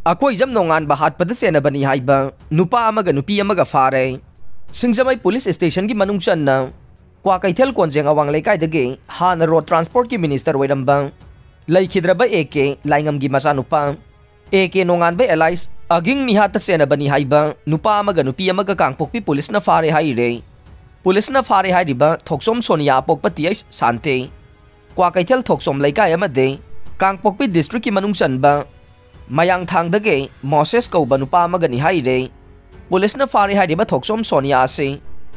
अकोइजम नोंगानबा हाटपद सेनबनी हाइबा नुपा अमगा नुपी अमगा फारे सिंगजमई police station की मनुंग चन्ना क्वाकैथेल कोंजेंग अवांग लेकाइदगे हान रोड ट्रांसपोर्ट की मिनिस्टर ओइरंबा लैखिद्रबा एके लाइंगम की मचानुपा एके नोंगानबा एलाइस अगिंग मिहात सेनबनी हाइबा नुपा अमगा नुपी अमगा कांगपोकपी पुलिस न फारे हाइरे पुलिस न फारे हाइरिबा थोक्सोम सोनिया पोकपा टीएस शांति क्वाकैथेल थोक्सोम लेकाय अमदे कांगपोकपी डिस्ट्रिक्ट की मनुंग चनबा मयांग थांगदगे मोसेस कौबा नुपा अमगनी हाइरे पुलिस न फारे हाइरिबा थोक्सोम सोनिया से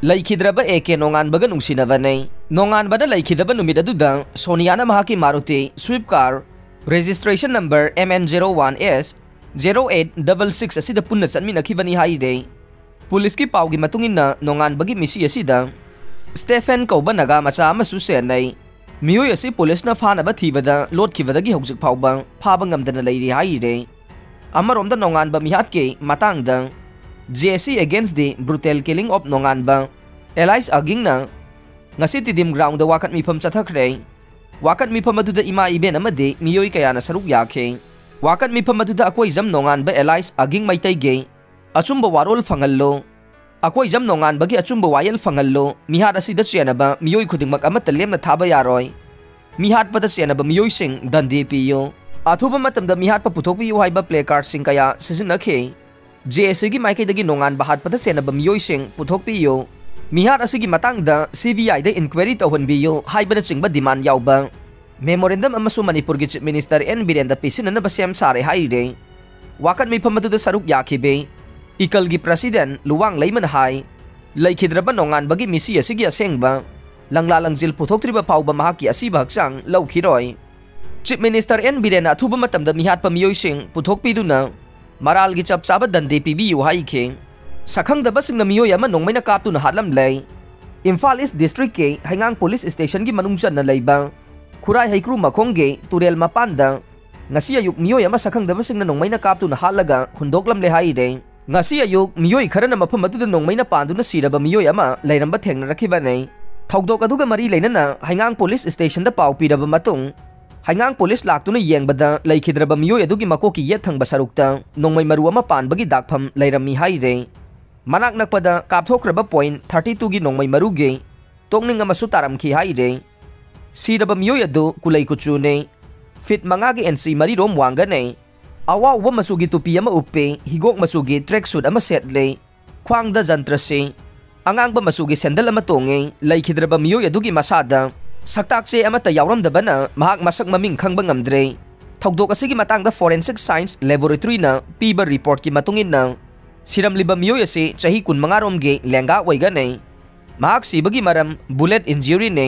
लैखिद्रबा एके नोंगानबगा नुंसिनबने नोंगानबदा लैखिदबा नुमित अदुदा सोनियाना महाकी Maruti swift car registration number MN01S 0866 असिदा पुन्ना चन्मिनखिबनी हाइरे पुलिस की पाउगी मतुंगिना नोंगानबगी मिसी असिदा स्टेफेन कौबा नगा मचा अमसु सेनई मियोय असि पुलिस न फानबा थीबदा लोटखिबदगी हौजिक फाउबा फाबा ngamdana लैरि हाइरे अमरोमदा नोंगानबा मिहात के मातांगदा JC against the brutal killing of Nongganba alias अगिंगना ngasi tidim ground da wakat mifam chathakre wakat mifam aduda ima iben amade miyoi kayana saruk yakhe wakat mifam aduda akoi jam Nongganba alias अगिंग मैतै गे अचुंबा वारोल फंगल्लो अकोई जम नोंगानबगी अचुंबा वायल फंगल्लो मिहात असिदा चेनबा मियोई खुदिंगमक अमत Lemna थाबा यारोय मिहात पद चेनबा मियोई सिंग दंदे पियो अथुबा मतमदा मिहात प पुथोकपियो हाइबा प्ले कार्ड सिंग कया सिजनखे JSG माइकैदगी नोंगानबा हात पद चेनबा मियोई सिंग पुथोकपियो मिहात असिगी मतंगदा CBI दे इंक्वायरी तौहनबियो हाइबना चिंगबा डिमांड यावबा मेमोरेंडम अमसु मणिपुर की चीफ मिनिस्टर N बीरेंद्र पिसिनना बसेम सारे हाइरे वाकत मिफम अदुदा सरुक याखिबे इकल की प्रेसिडेंट लुवांग लैमन हाई लैखिद्रबा नोंगानबगी मिसी असिगी असेंगबा लंगला लंजिल पुथोक्त्रिबा फाउबा महाकी असिबा हक्सांग लौखिरोय चीफ मिनिस्टर N बीरेन अथुबा मतमदा मिहात प मियोइसिंग पुथोकपिदुना मराल की चप चाबा दंदे पिबियु हाइखे सखंगदबा सिंगना मियोय अमा नोंगमैना कापतुना हातलम लै इम्फाल ईस्ट डिस्ट्रिक्ट के हैंगांग पुलिस स्टेशन की मनुंग चन्ना लैबा खुराई हैक्रू मखोंगे तुरेल मपानदा ngasi ayuk miyoy ama सखंगदबा सिंगना नोंगमैना कापतुना हातलगा हुंदोकलम ले हाइरे ngasi ayuk miyoy खरना मफम अदुदा नोंगमैना पांदुना सिरबा मियोय अमा लैरंबा थेंगनरखिबने थौदोक अदुगा मरी लैनना हैंगांग पुलिस स्टेशन दा पाउ पिरबा मतुंग हैंगांग पुलिस लाक्तुना येंगबदा लैखिद्रबा मियोय अदुगी मकोकी येथंगबा सरुक्ता नोंगमै मरु अमा पानबगी दागफम लैरम्मी हाइरे मनाक नकपदा कापथोक्रबा पॉइंट 32 की नोंगमै मरुगे तोंगनिंग अमसु तारमखि हाइरे सिरबा मियोय अदु कुलै कुचुने फिट 5 की NC मरी रोम वांगने अवा उबा मसुगी टुपी अमा उप्पे हिगोक मसुगी ट्रैक सूट अमा सेटले ख्वांगदा जंत्र से अंगांगबा मसुगी सैंडल अमा तोंगे लैखिद्रबा मियोय अदुगी मसादा सक्ताकसे अमता यावरमदबना महाक मसक ममिंग खंगबा ngamdre थौदोक असिगी मतंगदा फोरेंसिक साइंस लेबोरेटरी ना पीबा रिपोर्ट की मतुंगिना सिरमलिबा मियोय असे चही 15 रोमगे लेंगा ओइगने महाक सिबगी मरम बुलेट इंजरी ने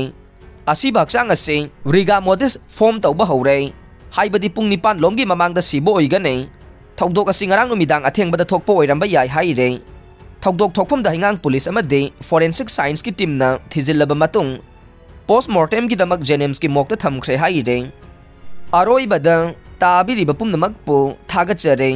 असिबा हक्सांग असे रिगा मोडिस फॉर्म तौबा हौरे हाइबदी पुंग निपान लोमगी ममांगदा सिबो ओइगने थौदोक असि ngarang नुमिदांग अथेंगबदा थोकपो ओइरंबा याय हाइरे थौदोक थोकफमदा हिंगांग पुलिस अमदे फोरेंसिक साइंस की टीम ना थिजिलबा मतुंग पोस्टमार्टम की दमक जेनेम्स की मोकता थमख्रे हाइरे अरोइबदा ताबिरिबा पुमनमकपो थागचरे।